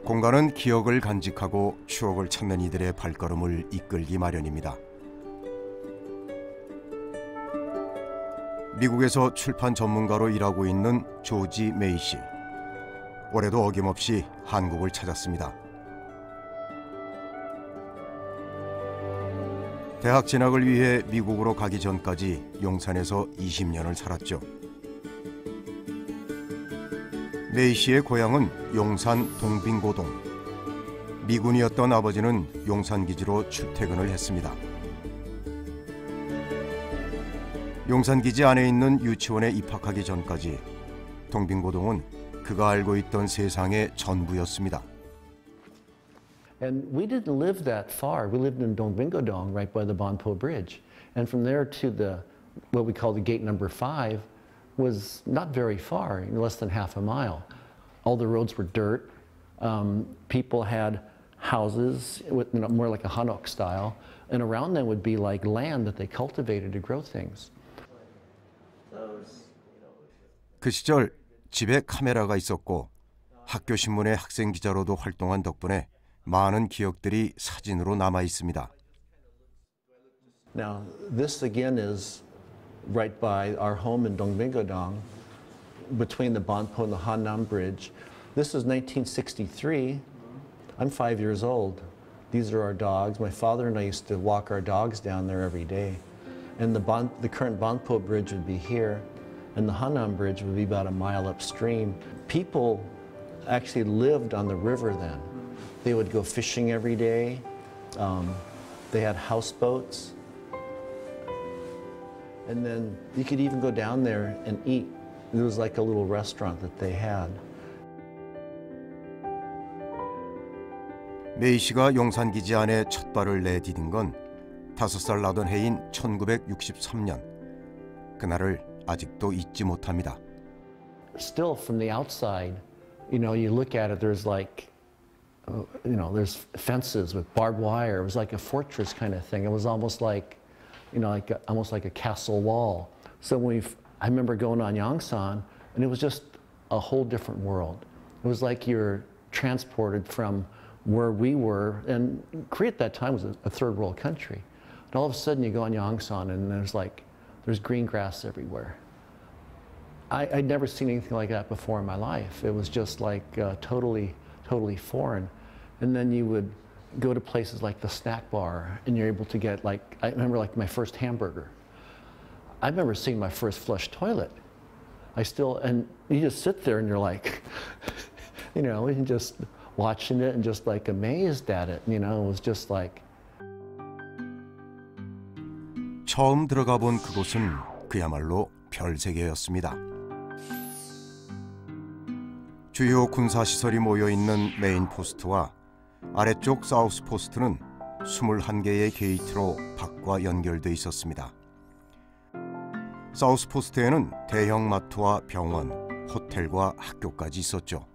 공간은 기억을 간직하고 추억을 찾는 이들의 발걸음을 이끌기 마련입니다. 미국에서 출판 전문가로 일하고 있는 조지 메이 씨. 올해도 어김없이 한국을 찾았습니다. 대학 진학을 위해 미국으로 가기 전까지 용산에서 20년을 살았죠. 메이 씨의 고향은 용산 동빙고동. 미군이었던 아버지는 용산기지로 출퇴근을 했습니다. 용산기지 안에 있는 유치원에 입학하기 전까지 동빙고동은 그가 알고 있던 세상의 전부였습니다. And we didn't live that far. We lived in Dongbingodong, right by the Bonpo Bridge. And from there to what we call the gate number 5 was not very far, less than half a mile. All the roads were dirt. People had houses, with, more like a hanok style, and around them would be like land that they cultivated to grow things. 그 시절 집에 카메라가 있었고 학교 신문의 학생 기자로도 활동한 덕분에 많은 기억들이 사진으로 남아 있습니다. Now, this again is right by our home in Dongbingodong, between the Bonpo and the Hanam Bridge. This is 1963. I'm 5 years old. These are our dogs. My father and I used to walk our dogs down there every day. And the current Bonpo Bridge would be here, and the Hanam Bridge would be about a mile upstream. People actually lived on the river then. They would go fishing every day. They had houseboats. And then you could even go down there and eat. It was like a little restaurant that they had. 메이 씨가 용산기지 안에 첫 발을 내디딘 건 5살 나던 해인 1963년. 그날을 아직도 잊지 못합니다. Still from the outside, you look at it, there's like, there's fences with barbed wire. It was like a fortress kind of thing. It was almost like, almost like a castle wall. So I remember going on Yongsan, and it was just a whole different world. It was like you're transported from where we were, and Korea at that time was a third world country. And all of a sudden you go on Yongsan, and there's green grass everywhere. I'd never seen anything like that before in my life. It was just like totally foreign. And then you would go to places like the snack bar, and you're able to get I remember my first hamburger. I remember seeing my first flush toilet. And you just sit there and you're like, and just watching it and just amazed at it. It was just like. 처음 들어가 본 그곳은 그야말로 별세계였습니다. 주요 군사시설이 모여있는 메인 포스트와 아래쪽 사우스 포스트는 21개의 게이트로 밖과 연결돼 있었습니다. 사우스 포스트에는 대형 마트와 병원, 호텔과 학교까지 있었죠.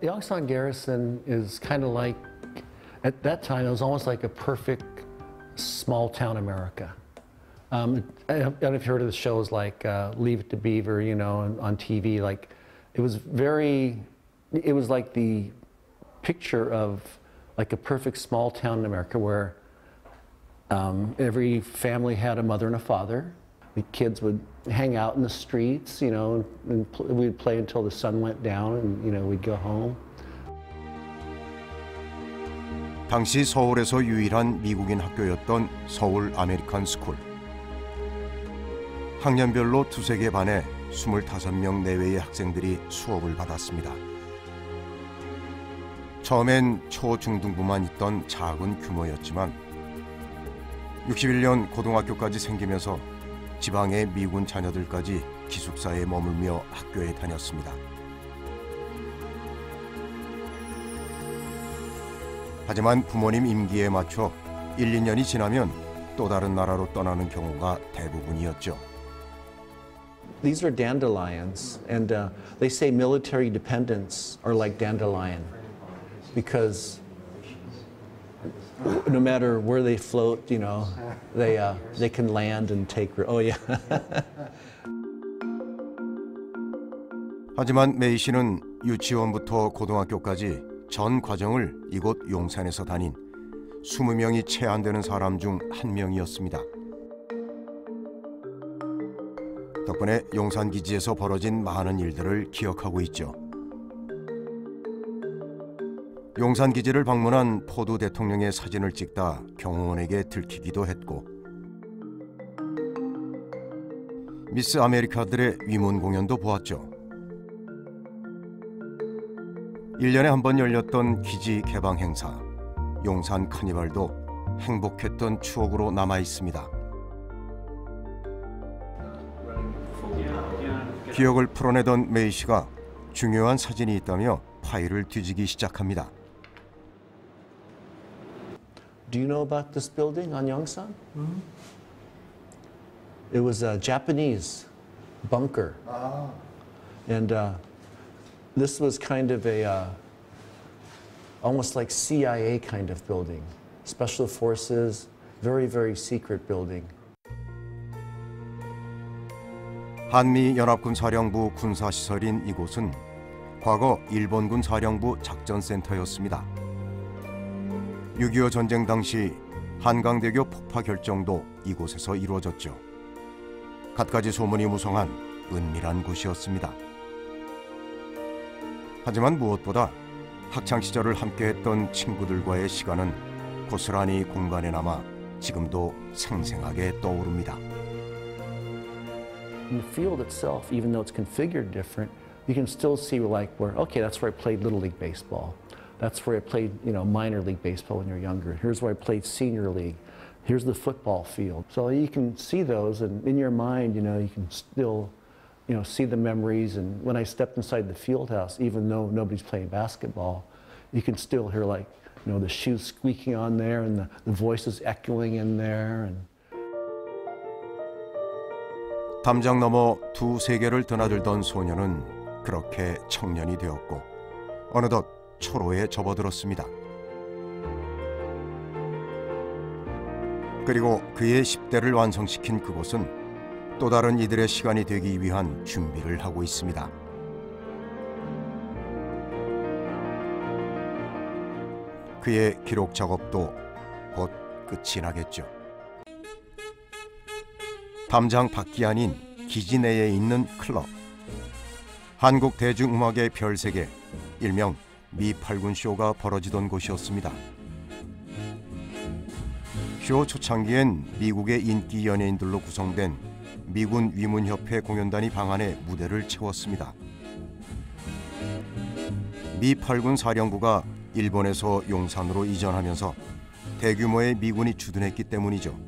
Yongsan Garrison is kind of like, at that time, it was almost like a perfect small town America. I don't know if you've heard of the shows like Leave It to Beaver, on TV. It was like the picture of like a perfect small town in America where every family had a mother and a father. The kids would hang out in the streets, and we'd play until the sun went down, and we'd go home. 당시 서울에서 유일한 미국인 학교였던 서울 아메리칸 스쿨. 학년별로 두세 개 반에 25명 내외의 학생들이 수업을 받았습니다. 처음엔 초중등부만 있던 작은 규모였지만 61년 고등학교까지 생기면서 지방의 미군 자녀들까지 기숙사에 머물며 학교에 다녔습니다. 하지만 부모님 임기에 맞춰 1, 2년이 지나면 또 다른 나라로 떠나는 경우가 대부분이었죠. These are dandelions, and they say military dependents are like dandelion because no matter where they float, they can land and take. Oh yeah. 하지만 메이 씨는 유치원부터 고등학교까지 전 과정을 이곳 용산에서 다닌 20명이 채 안 되는 사람 중 한 명이었습니다. 덕분에 용산 기지에서 벌어진 많은 일들을 기억하고 있죠. 용산 기지를 방문한 포드 대통령의 사진을 찍다 경호원에게 들키기도 했고, 미스 아메리카들의 위문 공연도 보았죠. 1년에 한 번 열렸던 기지 개방 행사, 용산 카니발도 행복했던 추억으로 남아 있습니다. 기억을 풀어내던 메이 씨가 중요한 사진이 있다며 파일을 뒤지기 시작합니다. Do you know about this building on Yongsan? It was a Japanese bunker. And this was kind of a, almost like CIA kind of building. Special forces, very, very secret building. 한미연합군 사령부 군사시설인 이곳은 과거 일본군 사령부 작전센터였습니다. 6.25 전쟁 당시 한강대교 폭파 결정도 이곳에서 이루어졌죠. 갖가지 소문이 무성한 은밀한 곳이었습니다. 하지만 무엇보다 학창시절을 함께했던 친구들과의 시간은 고스란히 공간에 남아 지금도 생생하게 떠오릅니다. In the field itself, even though it's configured different, you can still see like where, okay, that's where I played Little League Baseball. That's where I played, minor league baseball when you're younger. Here's where I played senior league. Here's the football field. So you can see those, and in your mind, you can still, see the memories. And when I stepped inside the field house, even though nobody's playing basketball, you can still hear the shoes squeaking on there and the voices echoing in there. And 담장 너머 두 세계를 드나들던 소녀는 그렇게 청년이 되었고 어느덧 초로에 접어들었습니다. 그리고 그의 10대를 완성시킨 그곳은 또 다른 이들의 시간이 되기 위한 준비를 하고 있습니다. 그의 기록 작업도 곧 끝이 나겠죠. 담장 밖이 아닌 기지 내에 있는 클럽. 한국 대중음악의 별세계, 일명 미8군 쇼가 벌어지던 곳이었습니다. 쇼 초창기엔 미국의 인기 연예인들로 구성된 미군 위문협회 공연단이 방안에 무대를 채웠습니다. 미8군 사령부가 일본에서 용산으로 이전하면서 대규모의 미군이 주둔했기 때문이죠.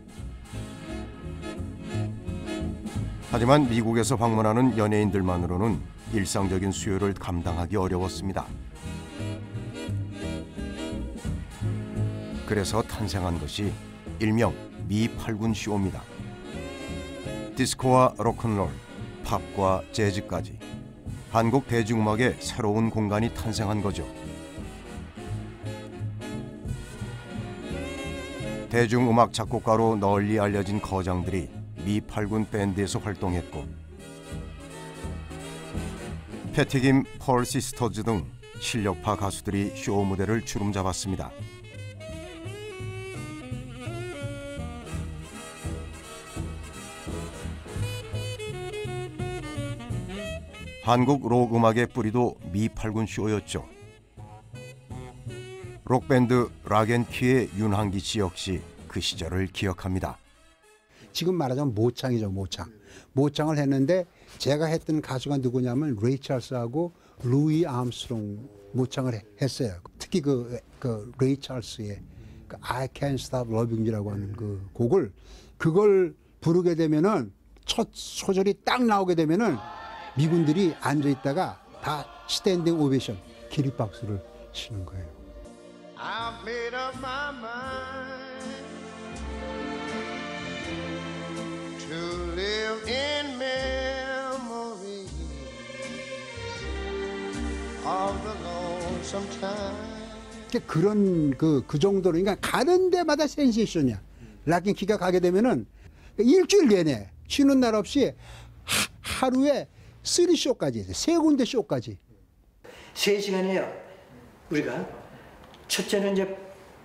하지만 미국에서 방문하는 연예인들만으로는 일상적인 수요를 감당하기 어려웠습니다. 그래서 탄생한 것이 일명 미8군 쇼입니다. 디스코와 로큰롤, 팝과 재즈까지 한국 대중음악의 새로운 공간이 탄생한 거죠. 대중음악 작곡가로 널리 알려진 거장들이 미8군 밴드에서 활동했고, 패티김, 펄 시스터즈 등 실력파 가수들이 쇼 무대를 주름잡았습니다. 한국 록 음악의 뿌리도 미8군 쇼였죠. 록밴드 락앤키의 윤한기 씨 역시 그 시절을 기억합니다. 지금 말하자면 모창이죠, 모창. 모창을 했는데 제가 했던 가수가 누구냐면 레이 찰스하고 루이 암스트롱 모창을 했어요. 특히 그 레이 찰스의 그 I Can't Stop Loving You라고 하는 그 곡을 그걸 부르게 되면은 첫 소절이 딱 나오게 되면은 미군들이 앉아 있다가 다 스탠딩 오베이션, 기립박수를 치는 거예요. I've made up my mind to live in memory of the lonesome time. 그런 그 정도로 그러니까 가는 데마다 센세이션이야. 락앤키가 가게 되면은 일주일 내내 쉬는 날 없이 하루에 3쇼까지 했어요. 3군데 쇼까지. 3시간이에요. 우리가 첫째는 이제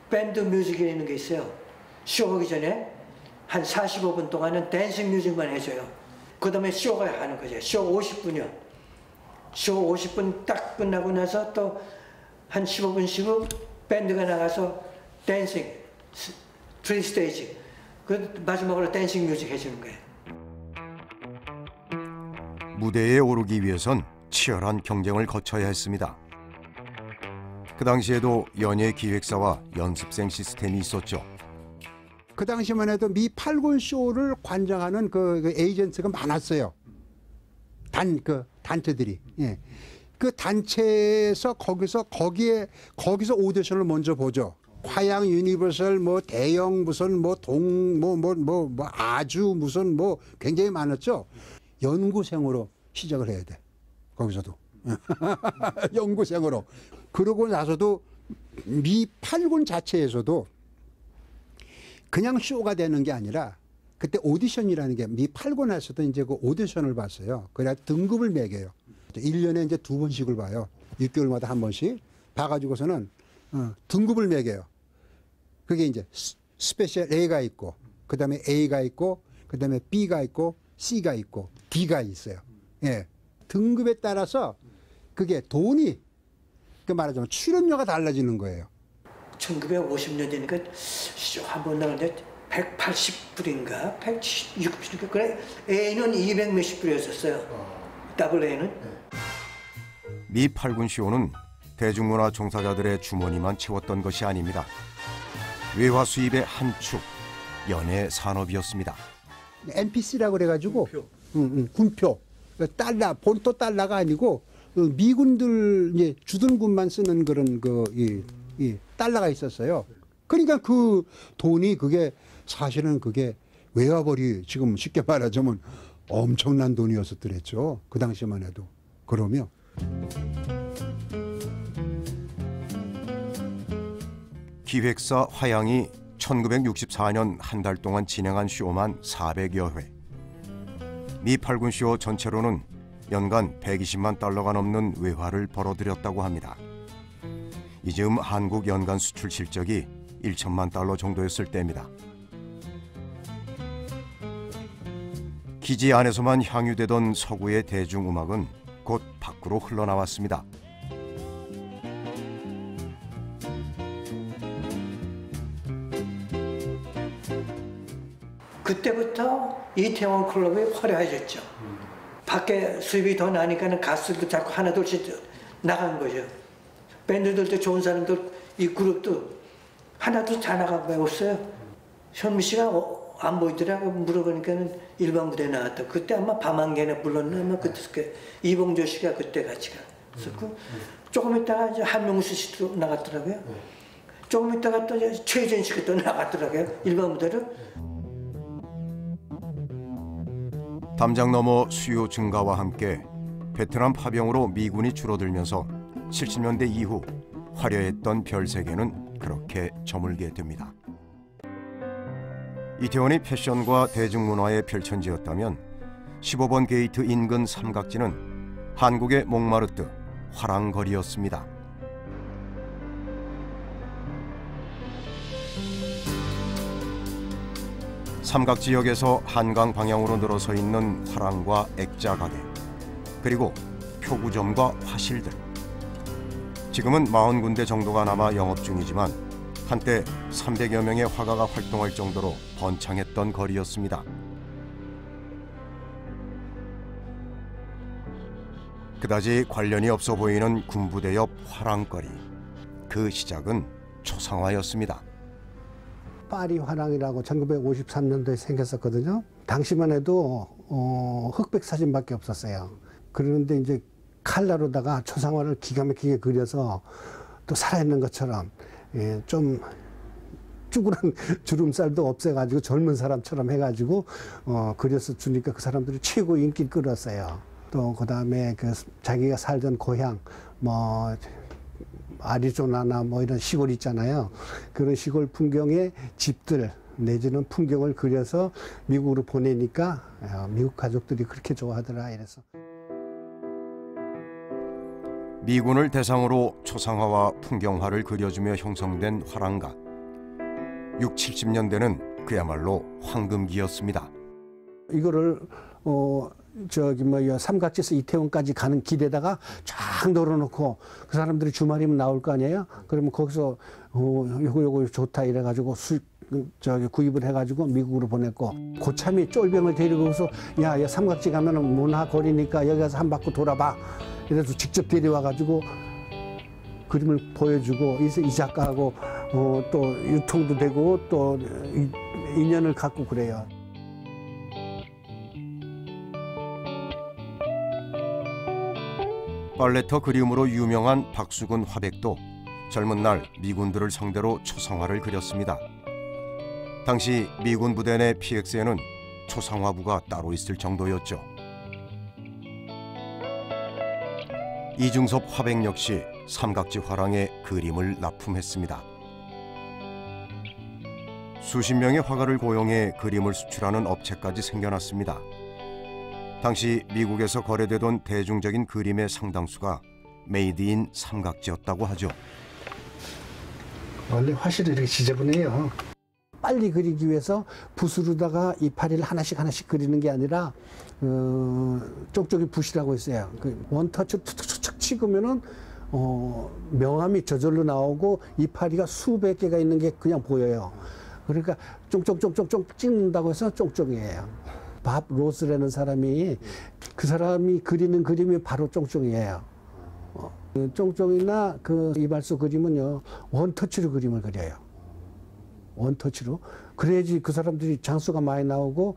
밴드 뮤직이라는 게 있어요. 쇼 하기 전에 한 45분 동안은 댄싱 뮤직만 해줘요. 그 다음에 쇼가 하는 거죠. 쇼 50분이요. 쇼 50분 딱 끝나고 나서 또 한 15분 쉬고 밴드가 나가서 댄싱, 3스테이지. 그 마지막으로 댄싱 뮤직 해주는 거예요. 무대에 오르기 위해선 치열한 경쟁을 거쳐야 했습니다. 그 당시에도 연예 기획사와 연습생 시스템이 있었죠. 그 당시만 해도 미 8군 쇼를 관장하는 그 에이전트가 많았어요. 단체들이. 예. 그 단체에서 거기서 오디션을 먼저 보죠. 화양 유니버설 뭐 대형 무슨 뭐 아주 무슨 뭐 굉장히 많았죠. 연구생으로 시작을 해야 돼. 거기서도. 연구생으로. 그러고 나서도 미 8군 자체에서도 그냥 쇼가 되는 게 아니라 그때 오디션이라는 게 미 8군에서도 이제 그 오디션을 봤어요. 그래야 등급을 매겨요. 1년에 이제 2번씩을 봐요. 6개월마다 한 번씩 봐가지고서는 등급을 매겨요. 그게 이제 스페셜 A가 있고, 그 다음에 A가 있고, 그 다음에 B가 있고, C가 있고, D가 있어요. 예. 등급에 따라서 그게 돈이, 그 말하자면 출연료가 달라지는 거예요. 1950년대니까 한 번 나갔는데 180불인가 160불인가 그래 A는 200 몇십 불이었었어요. 더블 A는. 미 8군 쇼는 대중문화 종사자들의 주머니만 채웠던 것이 아닙니다. 외화 수입의 한 축, 연예 산업이었습니다. NPC라고 그래가지고 군표, 달러, 본토 달러가 아니고 미군들 이제 주둔군만 쓰는 그런 이 달러가 있었어요. 그러니까 그 돈이 그게 사실은 그게 외화벌이 지금 쉽게 말하자면 엄청난 돈이었었더랬죠. 그 당시만 해도. 그러면 기획사 화양이 1964년 한 달 동안 진행한 쇼만 400여 회. 미 8군 쇼 전체로는 연간 120만 달러가 넘는 외화를 벌어들였다고 합니다. 이 즈음 한국 연간 수출 실적이 1천만 달러 정도였을 때입니다. 기지 안에서만 향유되던 서구의 대중음악은 곧 밖으로 흘러나왔습니다. 그때부터 이태원 클럽이 화려해졌죠. 밖에 수입이 더 나니까는 가수도 자꾸 하나둘씩 나간 거죠. 밴드들도 좋은 사람들 이 그룹도 하나둘 다 나간 거 없어요. 현미 씨가 안 보이더라고 물어보니까는 일반 무대 나왔다. 그때 아마 밤안개나 불렀나 아마 그때 이봉조 씨가 그때 같이 갔었고 조금 있다가 이제 한명수 씨도 나갔더라고요. 조금 있다가 또 최진 씨가 또 나갔더라고요. 일반 무대로. 담장 너머 수요 증가와 함께 베트남 파병으로 미군이 줄어들면서 70년대 이후 화려했던 별세계는 그렇게 저물게 됩니다. 이태원이 패션과 대중문화의 별천지였다면 15번 게이트 인근 삼각지는 한국의 몽마르트 화랑거리였습니다. 삼각지역에서 한강 방향으로 늘어서 있는 화랑과 액자 가게, 그리고 표구점과 화실들. 지금은 40군데 정도가 남아 영업 중이지만 한때 300여 명의 화가가 활동할 정도로 번창했던 거리였습니다. 그다지 관련이 없어 보이는 군부대 옆 화랑거리. 그 시작은 초상화였습니다. 파리 화랑이라고 1953년도에 생겼었거든요. 당시만 해도 흑백 사진밖에 없었어요. 그런데 이제 칼라로다가 초상화를 기가 막히게 그려서 또 살아있는 것처럼 좀 쭈그란 주름살도 없애가지고 젊은 사람처럼 해가지고 그려서 주니까 그 사람들이 최고 인기를 끌었어요. 또 그다음에 그 자기가 살던 고향 뭐 아리조나나 뭐 이런 시골 있잖아요. 그런 시골 풍경의 집들 내지는 풍경을 그려서 미국으로 보내니까 미국 가족들이 그렇게 좋아하더라 이래서. 미군을 대상으로 초상화와 풍경화를 그려주며 형성된 화랑가. 6, 70년대는 그야말로 황금기였습니다. 이거를 삼각지에서 이태원까지 가는 길에다가 쫙 널어놓고 그 사람들이 주말이면 나올 거 아니에요? 그러면 거기서 요거 좋다 이래가지고 구입을 해가지고 미국으로 보냈고, 고참이 쫄병을 데리고서 야 삼각지 가면은 문화거리니까 여기 가서 한 바퀴 돌아봐. 이래서 직접 데려와가지고 그림을 보여주고 이 작가하고 또 유통도 되고 또 인연을 갖고 그래요. 빨래터 그림으로 유명한 박수근 화백도 젊은 날 미군들을 상대로 초상화를 그렸습니다. 당시 미군 부대 내 PX에는 초상화부가 따로 있을 정도였죠. 이중섭 화백 역시 삼각지 화랑에 그림을 납품했습니다. 수십 명의 화가를 고용해 그림을 수출하는 업체까지 생겨났습니다. 당시 미국에서 거래되던 대중적인 그림의 상당수가 메이드 인 삼각지였다고 하죠. 원래 화실이 이렇게 지저분해요. 빨리 그리기 위해서 붓으로다가 이파리를 하나씩 그리는 게 아니라 쪽쪽이 붓이라고 있어요. 원터치 툭툭툭 찍으면은 명암이 저절로 나오고 이파리가 수백 개가 있는 게 그냥 보여요. 그러니까 쫑쫑쫑쫑쫑 찍는다고 해서 쫑쫑이에요. 밥 로스라는 사람이 그 사람이 그리는 그림이 바로 쫑쫑이에요. 쫑쫑이나 그 이발소 그림은요 원터치로 그림을 그려요. 원터치로. 그래야지 그 사람들이 장수가 많이 나오고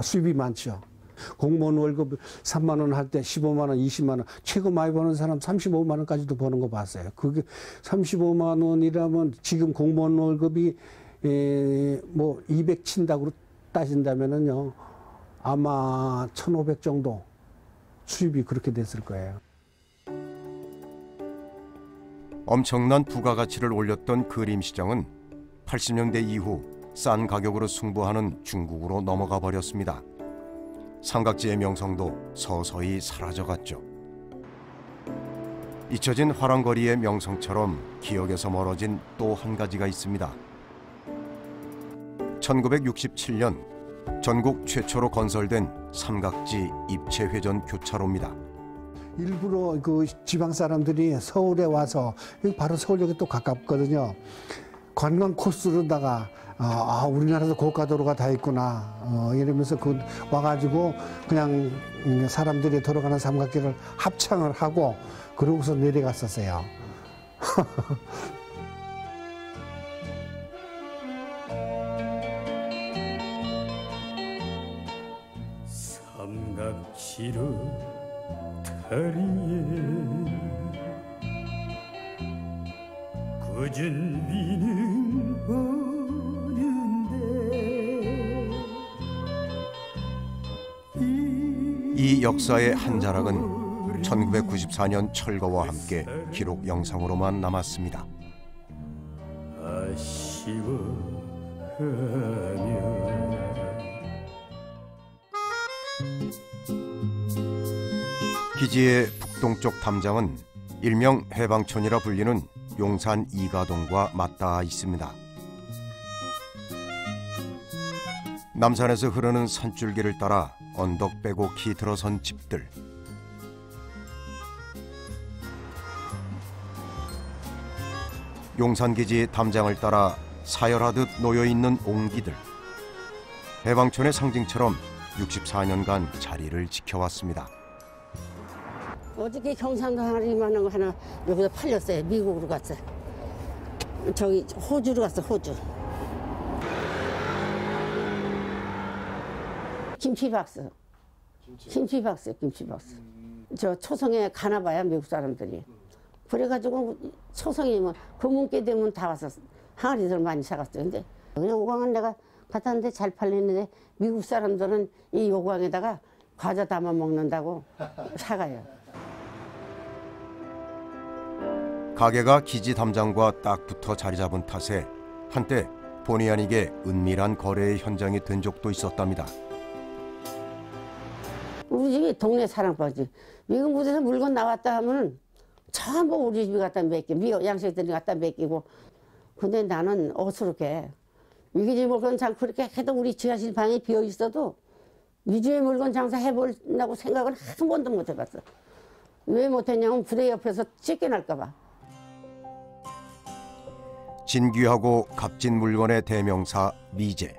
수입이 많죠. 공무원 월급 3만 원 할 때 15만 원, 20만 원, 최고 많이 버는 사람 35만 원까지도 버는 거 봤어요. 그게 35만 원이라면 지금 공무원 월급이 200 친다고 따진다면은요 아마 1,500 정도 수입이 그렇게 됐을 거예요. 엄청난 부가가치를 올렸던 그림 시장은 80년대 이후 싼 가격으로 승부하는 중국으로 넘어가 버렸습니다. 삼각지의 명성도 서서히 사라져갔죠. 잊혀진 화랑거리의 명성처럼 기억에서 멀어진 또 한 가지가 있습니다. 1967년 전국 최초로 건설된 삼각지 입체회전 교차로입니다. 일부러 그 지방 사람들이 서울에 와서, 바로 서울역에 또 가깝거든요. 관광 코스로다가 우리나라도 고가도로가 다 있구나 이러면서 와가지고 그냥 사람들이 돌아가는 삼각길을 합창을 하고 그러고서 내려갔었어요. 삼각지로 다리에 굳은 비는 오는데 이 역사의 한 자락은 1994년 철거와 함께 기록 영상으로만 남았습니다. 아쉬워하며 기지의 북동쪽 담장은 일명 해방촌이라 불리는 용산 이가동과 맞닿아 있습니다. 남산에서 흐르는 산줄기를 따라 언덕 빼곡히 들어선 집들. 용산기지 담장을 따라 사열하듯 놓여있는 옹기들. 해방촌의 상징처럼 64년간 자리를 지켜왔습니다. 어저께 경상도 하나리만한 거 하나 여기서 팔렸어요. 미국으로 갔어요. 저기 호주로 갔어, 호주. 김치박스. 김치박스. 저 초성에 가나 봐요, 미국 사람들이. 그래가지고 초성이 뭐 금은깨 되면 다 와서 항아리들 많이 사갔어요. 근데 그냥 오광은 내가 갔다는데 잘 팔렸는데 미국 사람들은 이 요광에다가 과자 담아 먹는다고 사가요. 가게가 기지 담장과 딱 붙어 자리 잡은 탓에 한때 본의 아니게 은밀한 거래의 현장이 된 적도 있었답니다. 우리 우리 집이 동네 사랑방지. 미국 무대에서 물건 나왔다 하면은 전부 우리 집에 갖다 맡기고, 미국 양식들이 갖다 맡기고. 근데 나는 어스럽게 우리 집 물건 장 그렇게 해도 우리 지하실 방이 비어 있어도 이 집에 물건 장사 해보려고 생각을 한 번도 못 해봤어. 왜 못했냐면 부대 옆에서 쫓겨날까 봐. 진귀하고 값진 물건의 대명사 미제.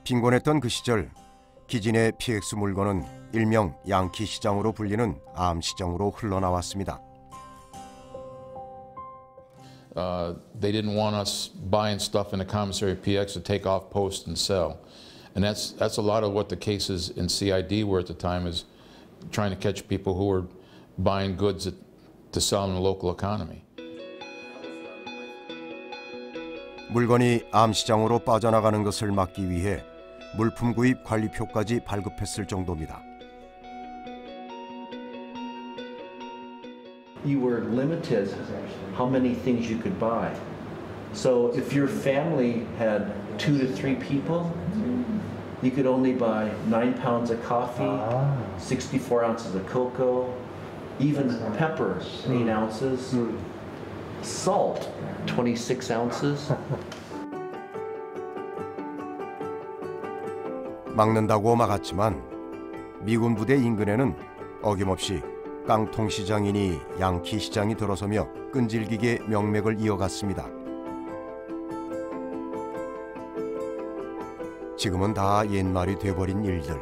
빈곤했던 그 시절 기진의 PX 물건은 일명 양키 시장으로 불리는 암시장으로 흘러나왔습니다. They didn't want us buying stuff in the commissary PX to take off post and sell. And that's a lot of what the cases in CID were at the time, is trying to catch people who were buying goods to sell in the local economy. 물건이 암시장으로 빠져나가는 것을 막기 위해 물품 구입 관리표까지 발급했을 정도입니다. You were limited how many things you could buy. So if your family had 2 to 3 people, you could only buy 9 pounds of coffee, 64 ounces of cocoa, even pepper, 8 ounces, salt, 26 ounces. 막는다고 막았지만 미군 부대 인근에는 어김없이 깡통 시장이니 양키 시장이 들어서며 끈질기게 명맥을 이어갔습니다. 지금은 다 옛말이 돼버린 일들.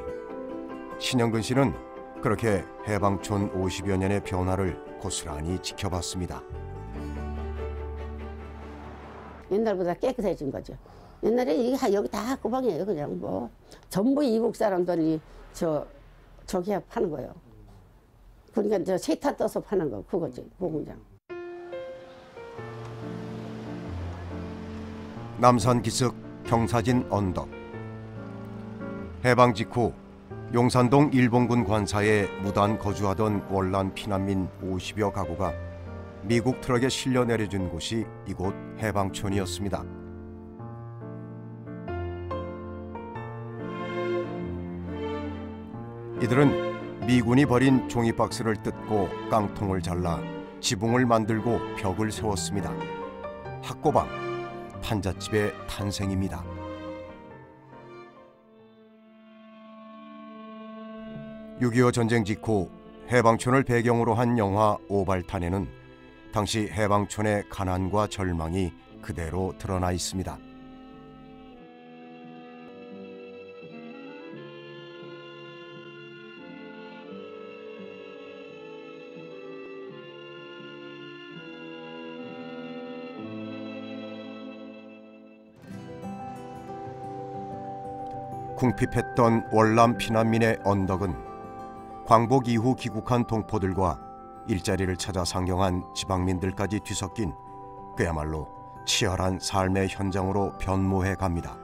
신영근 씨는 그렇게 해방촌 50여 년의 변화를 고스란히 지켜봤습니다. 옛날보다 깨끗해진 거죠. 옛날에 이게 여기 다 한꺼번이에요. 그냥 뭐 전부 이국 사람들이 저기 파는 거예요. 그러니까 저 세타 떠서 파는 거 그거지, 공장. 남산 기슭 경사진 언덕. 해방 직후 용산동 일본군 관사에 무단 거주하던 월남 피난민 50여 가구가 미국 트럭에 실려 내려준 곳이 이곳 해방촌이었습니다. 이들은 미군이 버린 종이박스를 뜯고 깡통을 잘라 지붕을 만들고 벽을 세웠습니다. 학고방, 판잣집의 탄생입니다. 6.25 전쟁 직후 해방촌을 배경으로 한 영화 오발탄에는 당시 해방촌의 가난과 절망이 그대로 드러나 있습니다. 궁핍했던 월남 피난민의 언덕은 광복 이후 귀국한 동포들과 일자리를 찾아 상경한 지방민들까지 뒤섞인 그야말로 치열한 삶의 현장으로 변모해 갑니다.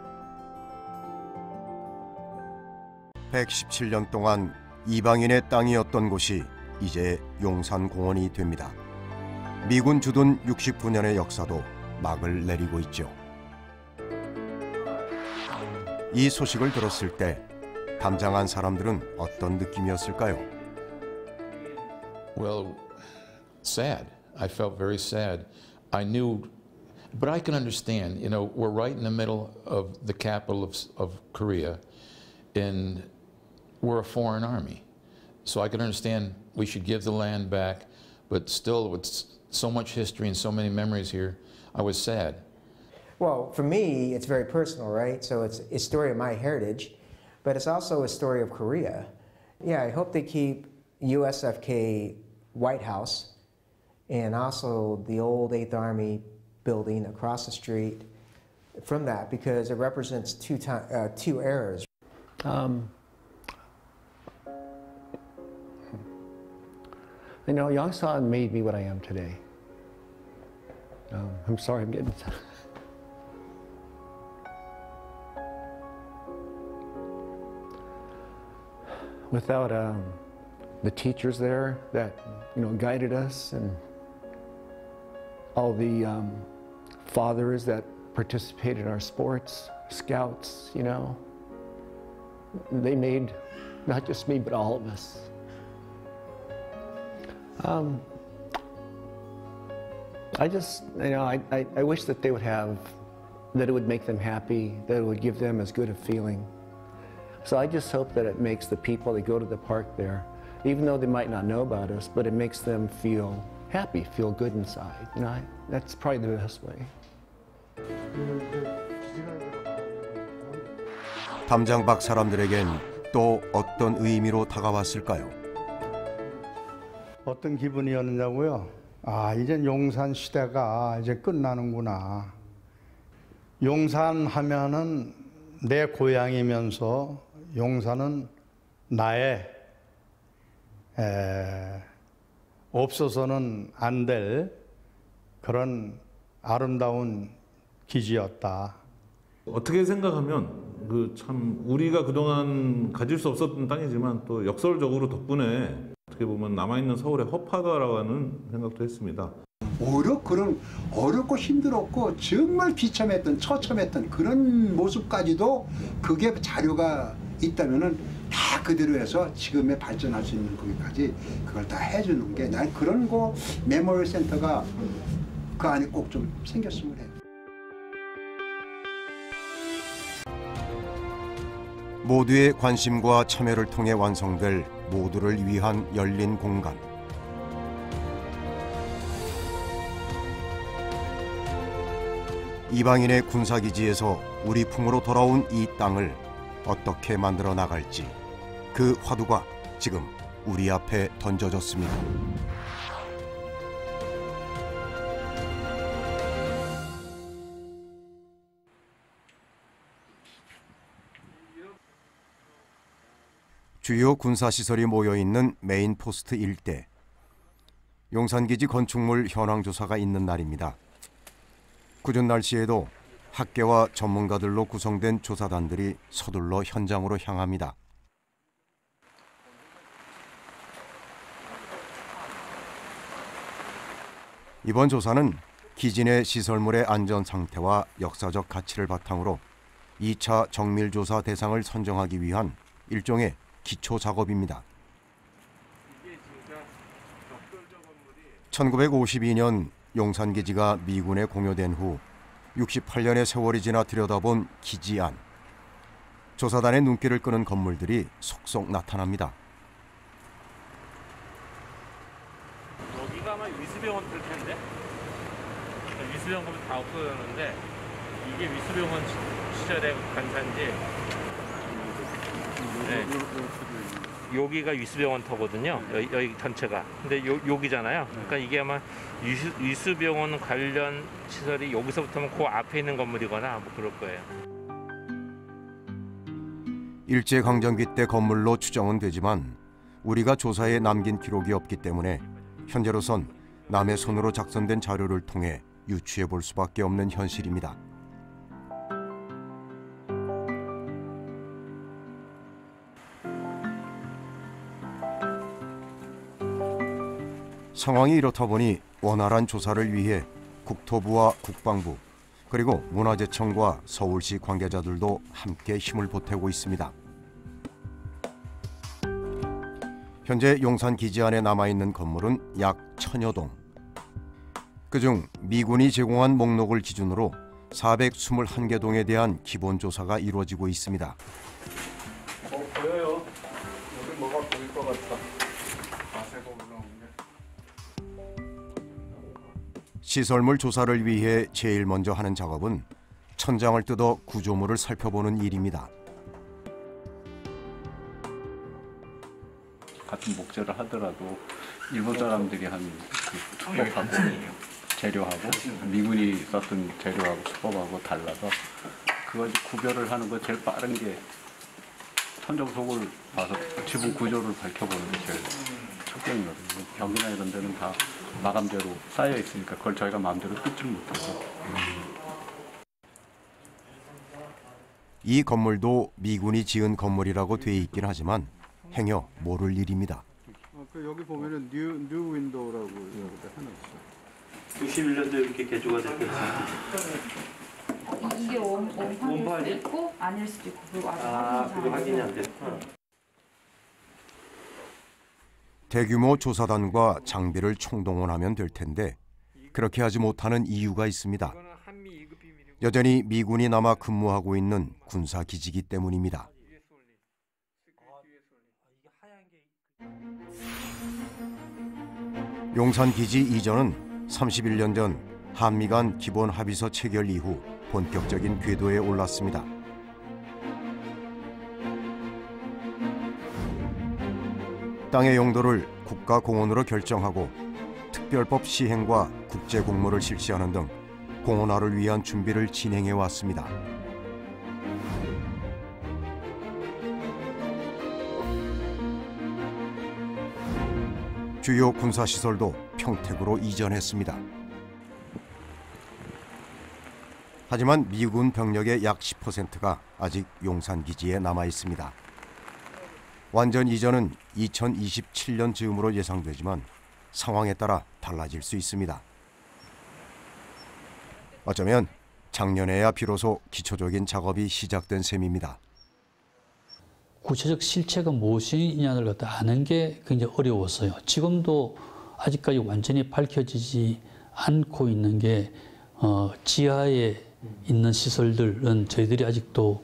117년 동안 이방인의 땅이었던 곳이 이제 용산공원이 됩니다. 미군 주둔 69년의 역사도 막을 내리고 있죠. 이 소식을 들었을 때 담장한 사람들은 어떤 느낌이었을까요? Well, sad. I felt very sad. I knew, but I can understand, you know, we're right in the middle of the capital of Korea, and we're a foreign army. So I can understand we should give the land back, but still with so much history and so many memories here, I was sad. Well, for me, it's very personal, right? So it's a story of my heritage, but it's also a story of Korea. Yeah, I hope they keep USFK White House and also the old 8th Army building across the street from that, because it represents two eras. You know, Yongsan made me what I am today. I'm sorry, I'm getting... Without the teachers there that, you know, guided us, and all the fathers that participated in our sports, scouts, you know, they made not just me, but all of us. I just, you know, I wish that they would have, that it would make them happy, that it would give them as good a feeling. So I just hope that it makes the people that go to the park there, even though they might not know about us, but it makes them feel happy, feel good inside. You know, that's probably the best way. 담장박 사람들에겐 또 어떤 의미로 다가왔을까요? 어떤 기분이었느냐고요? 아, 이젠 용산 시대가 이제 끝나는구나. 용산 하면은 내 고향이면서 용산은 나의 없어서는 안 될 그런 아름다운 기지였다. 어떻게 생각하면 그 참 우리가 그동안 가질 수 없었던 땅이지만 또 역설적으로 덕분에 어떻게 보면 남아있는 서울의 허파다라는 생각도 했습니다. 오히려 그런 어렵고 힘들었고 정말 비참했던 처참했던 그런 모습까지도 그게 자료가 있다면은 다 그대로 해서 지금의 발전할 수 있는 거기까지 그걸 다 해주는 게 난 그런 거 메모리 센터가 그 안에 꼭 좀 생겼으면 해요. 모두의 관심과 참여를 통해 완성될 모두를 위한 열린 공간. 이방인의 군사기지에서 우리 품으로 돌아온 이 땅을 어떻게 만들어 나갈지 그 화두가 지금 우리 앞에 던져졌습니다. 주요 군사시설이 모여있는 메인 포스트 일대. 용산기지 건축물 현황 조사가 있는 날입니다. 궂은 날씨에도 학계와 전문가들로 구성된 조사단들이 서둘러 현장으로 향합니다. 이번 조사는 기지 내 시설물의 안전 상태와 역사적 가치를 바탕으로 2차 정밀조사 대상을 선정하기 위한 일종의 기초 작업입니다. 1952년 용산기지가 미군에 공여된 후 68년의 세월이 지나 들여다본 기지 안. 조사단의 눈길을 끄는 건물들이 속속 나타납니다. 여기가 아마 위수병원 될 텐데? 위수병원 가면 다 없어졌는데 이게 위수병원 시절의 관사인지. 네. 여기가 위수병원 터거든요. 여기 전체가. 근데 여기잖아요. 그러니까 이게 아마 위수병원 관련 시설이 여기서부터는 그 앞에 있는 건물이거나 뭐 그럴 거예요. 일제강점기 때 건물로 추정은 되지만 우리가 조사에 남긴 기록이 없기 때문에 현재로선 남의 손으로 작성된 자료를 통해 유추해 볼 수밖에 없는 현실입니다. 상황이 이렇다 보니 원활한 조사를 위해 국토부와 국방부 그리고 문화재청과 서울시 관계자들도 함께 힘을 보태고 있습니다. 현재 용산 기지 안에 남아있는 건물은 약 1000여 동. 그중 미군이 제공한 목록을 기준으로 421개 동에 대한 기본 조사가 이루어지고 있습니다. 보여요. 여기 뭐가 보일 것 같다. 자세가 올라오는 게. 시설물 조사를 위해 제일 먼저 하는 작업은 천장을 뜯어 구조물을 살펴보는 일입니다. 같은 목재를 하더라도 일본 사람들이 한 그 수법하고 재료하고 미군이 썼던 재료하고 수법하고 달라서 그걸 구별을 하는 거 제일 빠른 게 천정속을 봐서 지붕 구조를 밝혀보는 게 제일 첫경이거든요. 벽이나 이런 데는 다 마감재로 쌓여 있으니까 그걸 저희가 마음대로 뜯지 못해서. 이 건물도 미군이 지은 건물이라고 돼 있긴 하지만 행여 모를 일입니다. 여기 보면은 뉴 윈도우라고 하나 있어요. 61년도에 이렇게 개조가 됐겠지. 이게 원판일 수도 있고 아닐 수도 있고 그거 아직 그거 확인이 안 돼. 대규모 조사단과 장비를 총동원하면 될 텐데 그렇게 하지 못하는 이유가 있습니다. 여전히 미군이 남아 근무하고 있는 군사기지이기 때문입니다. 용산기지 이전은 31년 전 한미 간 기본 합의서 체결 이후 본격적인 궤도에 올랐습니다. 땅의 용도를 국가공원으로 결정하고 특별법 시행과 국제공모를 실시하는 등 공원화를 위한 준비를 진행해 왔습니다. 주요 군사시설도 평택으로 이전했습니다. 하지만 미군 병력의 약 10%가 아직 용산기지에 남아 있습니다. 완전 이전은 2027년 즈음으로 예상되지만 상황에 따라 달라질 수 있습니다. 어쩌면 작년에야 비로소 기초적인 작업이 시작된 셈입니다. 구체적 실체가 무엇이냐를 갖다 아는 게 굉장히 어려웠어요. 지금도 아직까지 완전히 밝혀지지 않고 있는 게 지하에 있는 시설들은 저희들이 아직도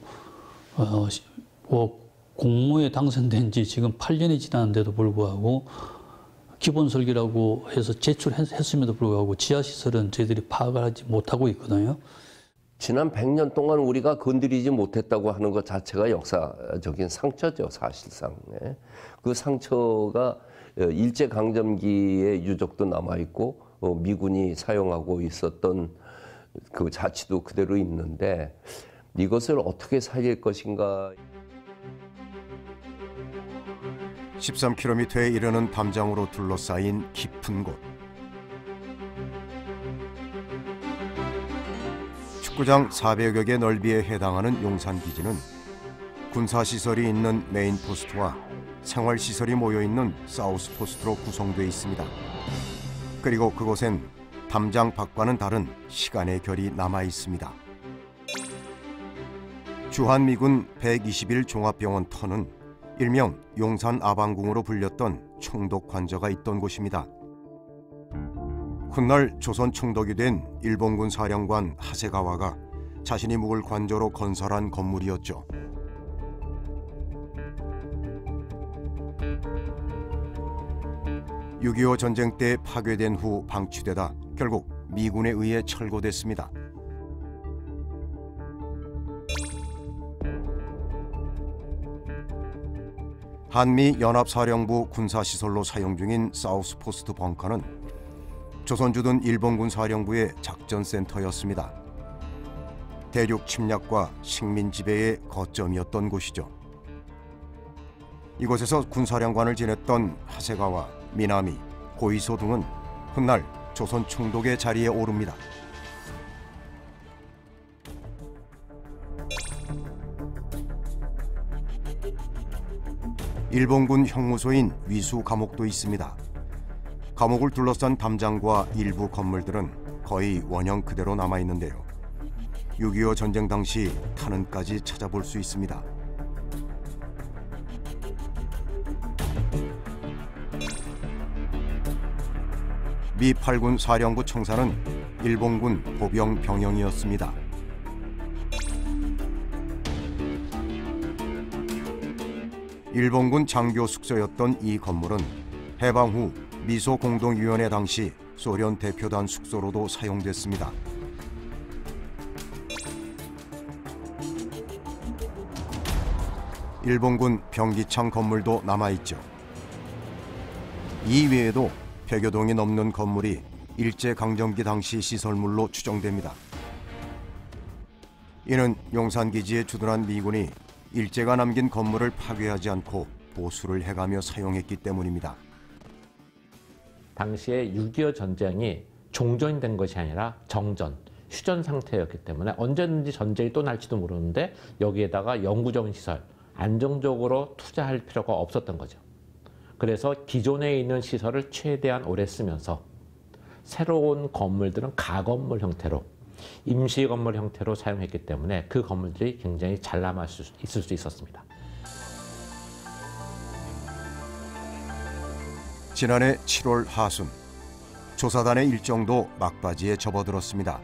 공모에 당선된 지 지금 8년이 지났는데도 불구하고 기본 설계라고 해서 제출했음에도 불구하고 지하시설은 저희들이 파악을 하지 못하고 있거든요. 지난 100년 동안 우리가 건드리지 못했다고 하는 것 자체가 역사적인 상처죠, 사실상. 그 상처가 일제강점기의 유적도 남아있고 미군이 사용하고 있었던 그 자치도 그대로 있는데 이것을 어떻게 살릴 것인가. 13km에 이르는 담장으로 둘러싸인 깊은 곳. 축구장 400여 개 넓이에 해당하는 용산기지는 군사시설이 있는 메인 포스트와 생활시설이 모여있는 사우스 포스트로 구성되어 있습니다. 그리고 그곳엔 담장 밖과는 다른 시간의 결이 남아 있습니다. 주한미군 121 종합병원 터는 일명 용산 아방궁으로 불렸던 총독 관저가 있던 곳입니다. 훗날 조선 총독이 된 일본군 사령관 하세가와가 자신이 묵을 관저로 건설한 건물이었죠. (6.25) 전쟁 때 파괴된 후 방치되다 결국 미군에 의해 철거됐습니다. 한미연합사령부 군사시설로 사용 중인 사우스포스트 벙커는 조선 주둔 일본군 사령부의 작전센터였습니다. 대륙 침략과 식민 지배의 거점이었던 곳이죠. 이곳에서 군사령관을 지냈던 하세가와 미나미, 고이소 등은 훗날 조선 총독의 자리에 오릅니다. 일본군 형무소인 위수 감옥도 있습니다. 감옥을 둘러싼 담장과 일부 건물들은 거의 원형 그대로 남아있는데요. 6.25 전쟁 당시 탄원까지 찾아볼 수 있습니다. 미 8군 사령부 청사는 일본군 보병 병영이었습니다. 일본군 장교 숙소였던 이 건물은 해방 후 미소공동위원회 당시 소련 대표단 숙소로도 사용됐습니다. 일본군 병기창 건물도 남아있죠. 이 외에도 100여 동이 넘는 건물이 일제강점기 당시 시설물로 추정됩니다. 이는 용산기지에 주둔한 미군이 일제가 남긴 건물을 파괴하지 않고 보수를 해가며 사용했기 때문입니다. 당시에 6.25 전쟁이 종전이 된 것이 아니라 정전, 휴전 상태였기 때문에 언제든지 전쟁이 또 날지도 모르는데 여기에다가 영구적인 시설, 안정적으로 투자할 필요가 없었던 거죠. 그래서 기존에 있는 시설을 최대한 오래 쓰면서 새로운 건물들은 가건물 형태로, 임시 건물 형태로 사용했기 때문에 그 건물들이 굉장히 잘 남아 있을 수 있었습니다. 지난해 7월 하순 조사단의 일정도 막바지에 접어들었습니다.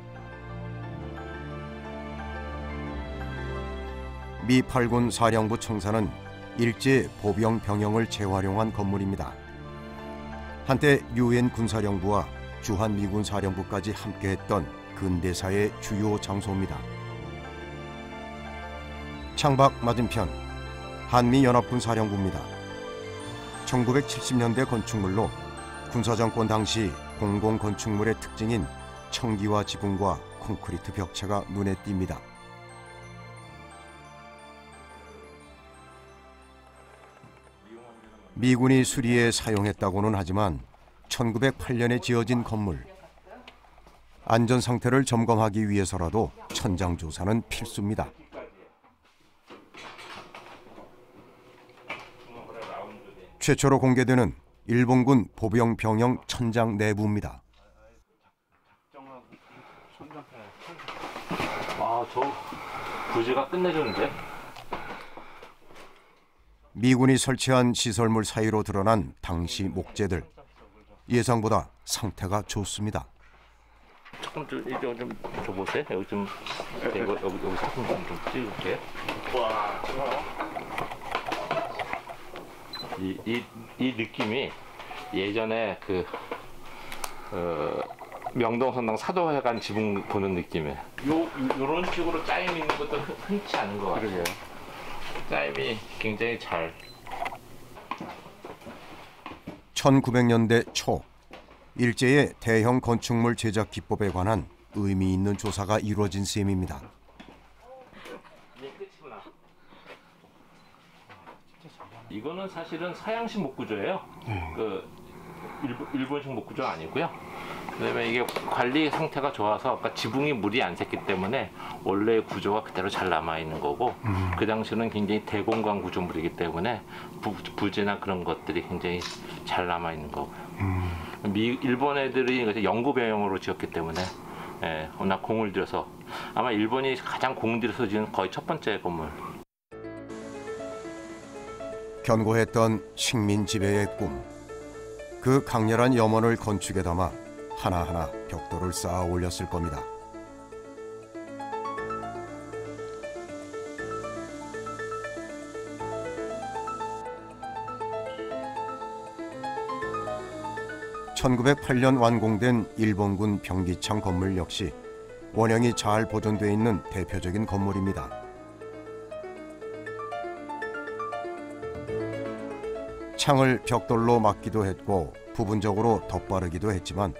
미 8군 사령부 청사는 일제 보병 병영을 재활용한 건물입니다. 한때 유엔 군사령부와 주한 미군 사령부까지 함께했던 근대사의 주요 장소입니다. 창밖 맞은편 한미연합군 사령부입니다. 1970년대 건축물로 군사정권 당시 공공건축물의 특징인 청기화 지붕과 콘크리트 벽체가 눈에 띕니다. 미군이 수리에 사용했다고는 하지만 1908년에 지어진 건물. 안전 상태를 점검하기 위해서라도 천장 조사는 필수입니다. 최초로 공개되는 일본군 보병 병영 천장 내부입니다. 아, 저 부지가 끝내주는데? 미군이 설치한 시설물 사이로 드러난 당시 목재들. 예상보다 상태가 좋습니다. 조금 좀 줘보세요. 여기 좀 여기 사진 좀 찍을게. 와, 이 느낌이 예전에 명동성당 사도회관 지붕 보는 느낌이에요. 요런 식으로 짜임 있는 것도 흔치 않은 것 같아요. 짜임이 굉장히 잘. 1900년대 초 일제의 대형 건축물 제작 기법에 관한 의미 있는 조사가 이루어진 셈입니다. 이거는 사실은 서양식 목구조예요. 일본식 목구조 아니고요. 그다음에 이게 관리 상태가 좋아서 아까 지붕이 물이 안 샜기 때문에 원래의 구조가 그대로 잘 남아 있는 거고 그 당시는 굉장히 대공간 구조물이기 때문에 부지나 그런 것들이 굉장히 잘 남아 있는 거고요. 일본 애들이 영구 병영으로 지었기 때문에 워낙 공을 들여서 아마 일본이 가장 공 들여서 지은 거의 첫 번째 건물. 견고했던 식민 지배의 꿈. 그 강렬한 염원을 건축에 담아 하나하나 벽돌을 쌓아 올렸을 겁니다. (1908년) 완공된 일본군 병기창 건물 역시 원형이 잘 보존되어 있는 대표적인 건물입니다. 창을 벽돌로 막기도 했고 부분적으로 덧바르기도 했지만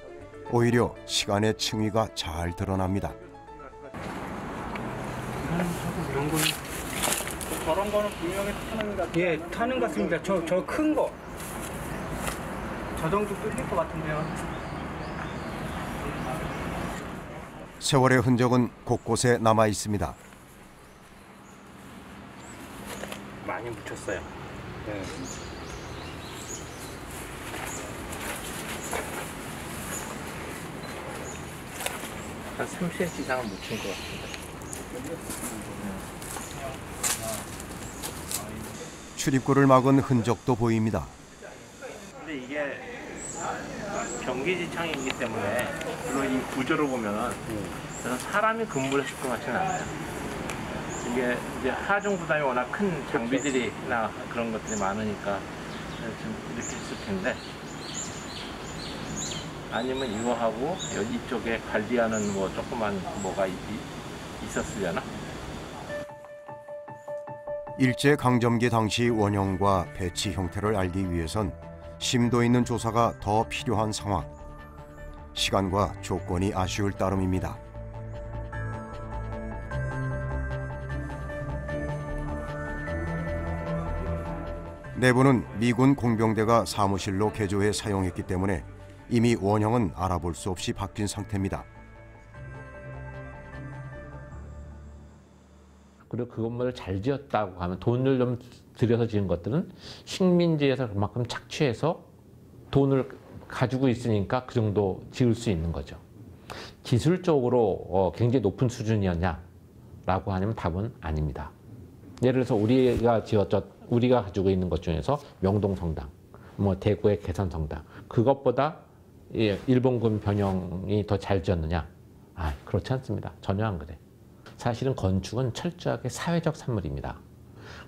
오히려 시간의 층위가 잘 드러납니다. 이런 건 저런 거는 분명히 타는 것 같아요. 예, 타는 것 같습니다. 저 큰 거. 저 정도 뚫릴 것 같은데요. 세월의 흔적은 곳곳에 남아 있습니다. 많이 묻혔어요. 네. 한 3cm 이상은 묻힌 것 같습니다. 출입구를 막은 흔적도 보입니다. 근데 이게 병기지창이기 때문에 물론 이 구조를 보면 사람이 근무했을 것 같지는 않아요. 이게 이제 하중 부담이 워낙 큰 장비들이나 그런 것들이 많으니까 좀 이렇게 했을 텐데. 아니면 이거하고 여기 이쪽에 관리하는 뭐 조그만 뭐가 있었으려나? 일제 강점기 당시 원형과 배치 형태를 알기 위해선 심도 있는 조사가 더 필요한 상황. 시간과 조건이 아쉬울 따름입니다. 내부는 미군 공병대가 사무실로 개조해 사용했기 때문에 이미 원형은 알아볼 수 없이 바뀐 상태입니다. 그리고 그 건물을 잘 지었다고 하면 돈을 좀 들여서 지은 것들은 식민지에서 그만큼 착취해서 돈을 가지고 있으니까 그 정도 지을 수 있는 거죠. 기술적으로 굉장히 높은 수준이었냐라고 하면 답은 아닙니다. 예를 들어서 우리가 가지고 있는 것 중에서 명동성당, 뭐 대구의 개선성당 그것보다 일본군 변형이 더 잘 지었느냐? 아, 그렇지 않습니다. 전혀 안 그래. 사실은 건축은 철저하게 사회적 산물입니다.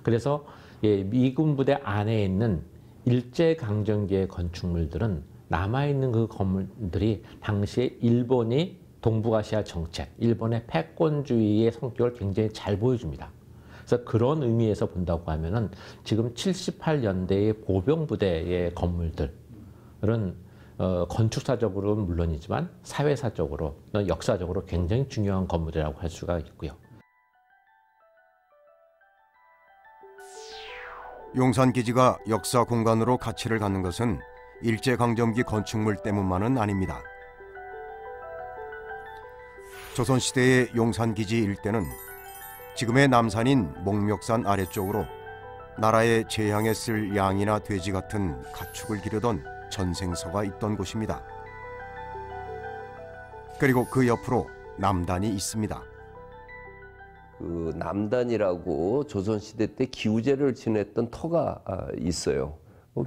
그래서 미군 부대 안에 있는 일제강점기의 건축물들은 남아있는 그 건물들이 당시에 일본이 동북아시아 정책, 일본의 패권주의의 성격을 굉장히 잘 보여줍니다. 그래서 그런 의미에서 본다고 하면은 지금 78년대의 보병부대의 건물들은 건축사적으로는 물론이지만 사회사적으로, 역사적으로 굉장히 중요한 건물이라고 할 수가 있고요. 용산기지가 역사 공간으로 가치를 갖는 것은 일제강점기 건축물 때문만은 아닙니다. 조선시대의 용산기지 일대는 지금의 남산인 목멱산 아래쪽으로 나라의 재향에 쓸 양이나 돼지 같은 가축을 기르던 전생서가 있던 곳입니다. 그리고 그 옆으로 남단이 있습니다. 그 남단이라고 조선시대 때 기우제를 지냈던 터가 있어요.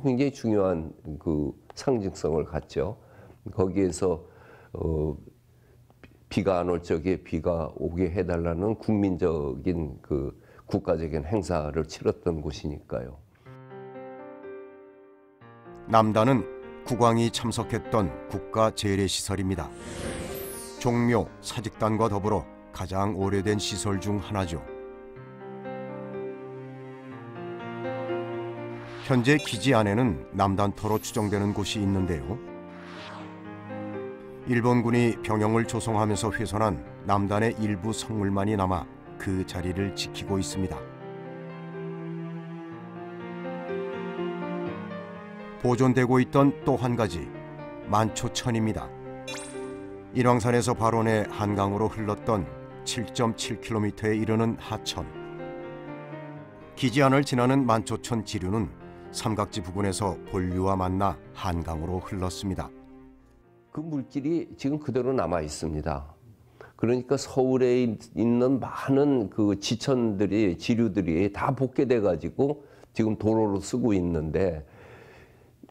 굉장히 중요한 그 상징성을 갖죠. 거기에서 비가 안 올 적에 비가 오게 해달라는 국민적인 그 국가적인 행사를 치렀던 곳이니까요. 남단은 국왕이 참석했던 국가 재래시설입니다. 종묘, 사직단과 더불어 가장 오래된 시설 중 하나죠. 현재 기지 안에는 남단터로 추정되는 곳이 있는데요. 일본군이 병영을 조성하면서 훼손한 남단의 일부 성물만이 남아 그 자리를 지키고 있습니다. 보존되고 있던 또 한 가지, 만초천입니다. 인왕산에서 발원해 한강으로 흘렀던 7.7km에 이르는 하천. 기지 안을 지나는 만초천 지류는 삼각지 부근에서 본류와 만나 한강으로 흘렀습니다. 그 물길이 지금 그대로 남아 있습니다. 그러니까 서울에 있는 많은 그 지천들이, 지류들이 다 복개돼 가지고 지금 도로로 쓰고 있는데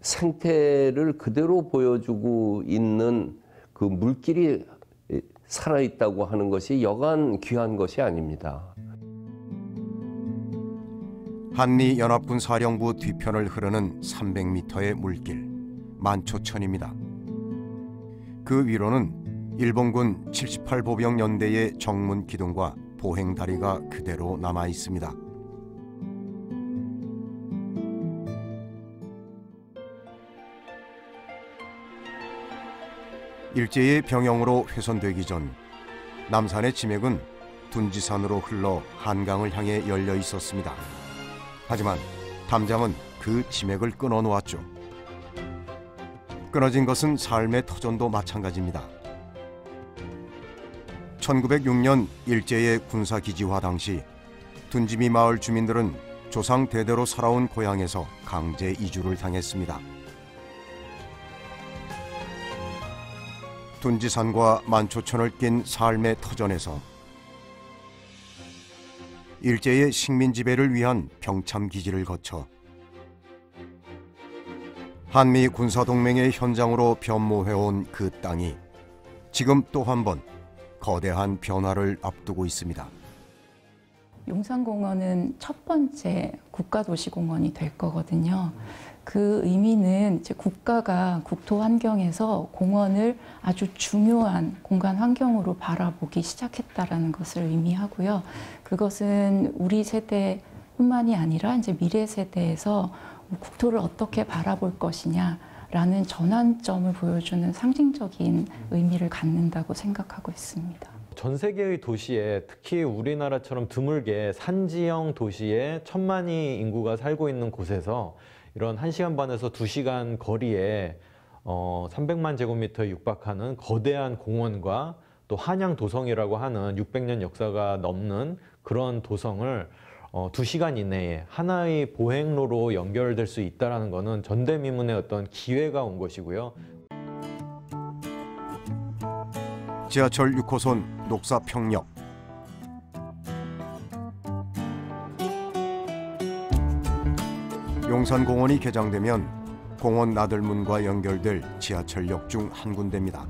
생태를 그대로 보여주고 있는 그 물길이 살아있다고 하는 것이 여간 귀한 것이 아닙니다. 한미연합군 사령부 뒤편을 흐르는 300m의 물길, 만초천입니다. 그 위로는 일본군 78보병연대의 정문 기둥과 보행다리가 그대로 남아 있습니다. 일제의 병영으로 훼손되기 전 남산의 지맥은 둔지산으로 흘러 한강을 향해 열려 있었습니다. 하지만 담장은 그 지맥을 끊어 놓았죠. 끊어진 것은 삶의 터전도 마찬가지입니다. 1906년 일제의 군사기지화 당시 둔지미 마을 주민들은 조상 대대로 살아온 고향에서 강제 이주를 당했습니다. 둔지산과 만초천을 낀 삶의 터전에서 일제의 식민 지배를 위한 병참기지를 거쳐 한미 군사동맹의 현장으로 변모해온 그 땅이 지금 또 한 번 거대한 변화를 앞두고 있습니다. 용산공원은 첫 번째 국가도시공원이 될 거거든요. 그 의미는 이제 국가가 국토 환경에서 공원을 아주 중요한 공간 환경으로 바라보기 시작했다라는 것을 의미하고요. 그것은 우리 세대뿐만이 아니라 이제 미래 세대에서 국토를 어떻게 바라볼 것이냐라는 전환점을 보여주는 상징적인 의미를 갖는다고 생각하고 있습니다. 전 세계의 도시에 특히 우리나라처럼 드물게 산지형 도시에 1000만이 인구가 살고 있는 곳에서 이런 1시간 반에서 2시간 거리에 300만 제곱미터에 육박하는 거대한 공원과 또 한양 도성이라고 하는 600년 역사가 넘는 그런 도성을 2시간 이내에 하나의 보행로로 연결될 수 있다는 것은 전대미문의 어떤 기회가 온 것이고요. 지하철 6호선 녹사평역. 용산공원이 개장되면 공원 나들문과 연결될 지하철역 중 한 군데입니다.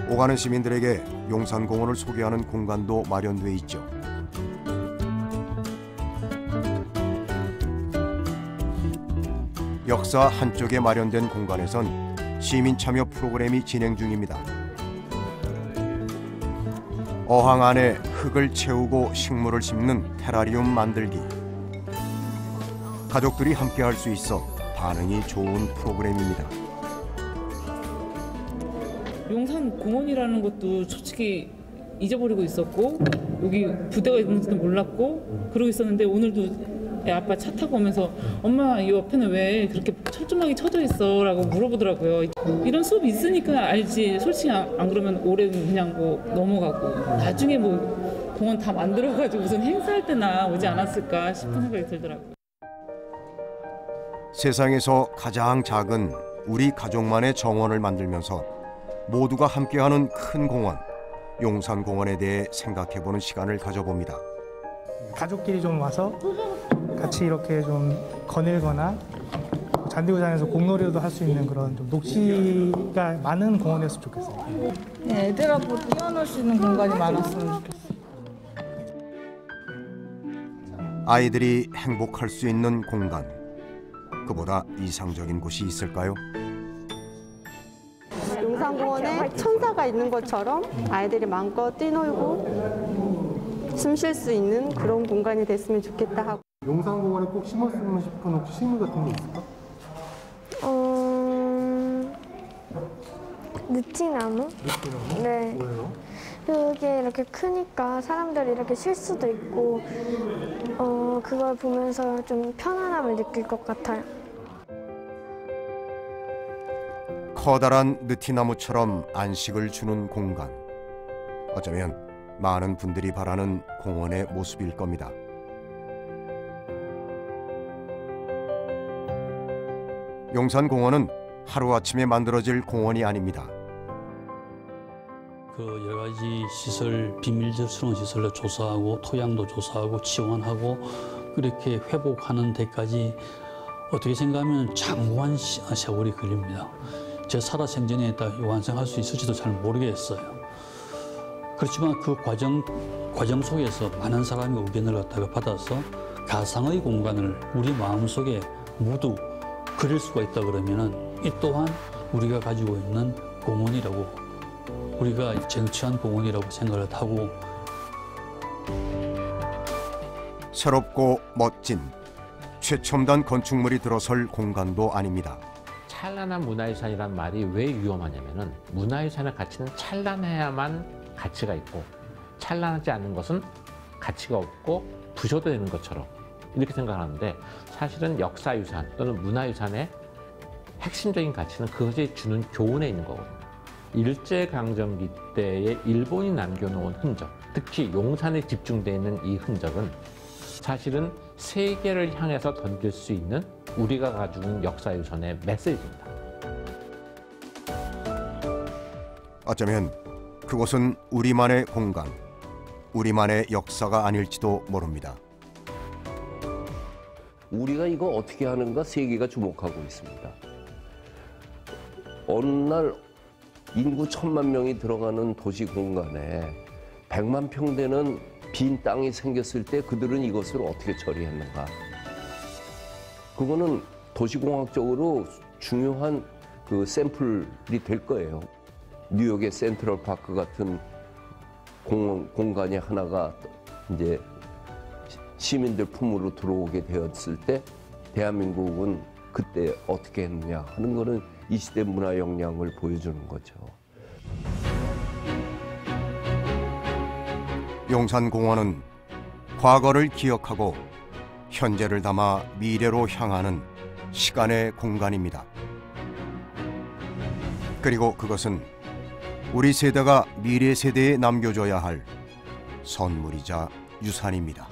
오가는 시민들에게 용산공원을 소개하는 공간도 마련돼 있죠. 역사 한쪽에 마련된 공간에선 시민 참여 프로그램이 진행 중입니다. 어항 안에 흙을 채우고 식물을 심는 테라리움 만들기. 가족들이 함께 할 수 있어 반응이 좋은 프로그램입니다. 용산공원이라는 것도 솔직히 잊어버리고 있었고 여기 부대가 있는지도 몰랐고 그러고 있었는데 오늘도 애 아빠 차 타고 오면서 엄마 이 옆에는 왜 그렇게 철조망이 쳐져 있어? 라고 물어보더라고요. 이런 수업이 있으니까 알지. 솔직히 안 그러면 올해는 그냥 뭐 넘어가고 나중에 뭐 공원 다 만들어가지고 무슨 행사할 때나 오지 않았을까 싶은 생각이 들더라고요. 세상에서 가장 작은 우리 가족만의 정원을 만들면서 모두가 함께하는 큰 공원, 용산공원에 대해 생각해보는 시간을 가져봅니다. 가족끼리 좀 와서 같이 이렇게 좀 거닐거나 잔디구장에서 공놀이도 할 수 있는 그런 좀 녹지가 많은 공원이었으면 좋겠어요. 네, 애들하고 뛰어놀 수 있는 공간이 많았으면 좋겠어요. 아이들이 행복할 수 있는 공간, 그보다 이상적인 곳이 있을까요? 용산공원에 천사가 있는 것처럼 아이들이 마음껏 뛰놀고 숨 쉴 수 있는 그런 공간이 됐으면 좋겠다 하고. 용산공원에 꼭 심었으면 싶은 혹시 식물 같은 게 있을까? 느티나무? 느티나무? 네. 왜요? 그게 이렇게 크니까 사람들이 이렇게 쉴 수도 있고 그걸 보면서 좀 편안함을 느낄 것 같아요. 커다란 느티나무처럼 안식을 주는 공간. 어쩌면 많은 분들이 바라는 공원의 모습일 겁니다. 용산공원은 하루아침에 만들어질 공원이 아닙니다. 그 여러 가지 시설, 비밀스러운 시설을 조사하고 토양도 조사하고 지원하고 그렇게 회복하는 데까지 어떻게 생각하면 장구한 세월이 걸립니다. 제 살아생전에 다 완성할 수 있을지도 잘 모르겠어요. 그렇지만 그 과정 속에서 많은 사람의 의견을 갖다가 받아서 가상의 공간을 우리 마음속에 모두 그릴 수가 있다 그러면은 이 또한 우리가 가지고 있는 공원이라고, 우리가 쟁취한 공원이라고 생각을 하고. 새롭고 멋진 최첨단 건축물이 들어설 공간도 아닙니다. 찬란한 문화유산이란 말이 왜 위험하냐면은 문화유산의 가치는 찬란해야만 가치가 있고 찬란하지 않은 것은 가치가 없고 부셔도 되는 것처럼 이렇게 생각하는데, 사실은 역사유산 또는 문화유산의 핵심적인 가치는 그것이 주는 교훈에 있는 거거든요. 일제강점기 때에 일본이 남겨놓은 흔적, 특히 용산에 집중되어 있는 이 흔적은 사실은 세계를 향해서 던질 수 있는 우리가 가지고 있는 역사유산의 메시지입니다. 어쩌면 그곳은 우리만의 공간, 우리만의 역사가 아닐지도 모릅니다. 우리가 이거 어떻게 하는가 세계가 주목하고 있습니다. 어느 날 인구 1000만 명이 들어가는 도시 공간에 100만 평 되는 빈 땅이 생겼을 때 그들은 이것을 어떻게 처리했는가. 그거는 도시공학적으로 중요한 그 샘플이 될 거예요. 뉴욕의 센트럴파크 같은 공간이 하나가 이제 시민들 품으로 들어오게 되었을 때 대한민국은 그때 어떻게 했느냐 하는 거는 이 시대 문화 역량을 보여주는 거죠. 용산공원은 과거를 기억하고 현재를 담아 미래로 향하는 시간의 공간입니다. 그리고 그것은 우리 세대가 미래 세대에 남겨줘야 할 선물이자 유산입니다.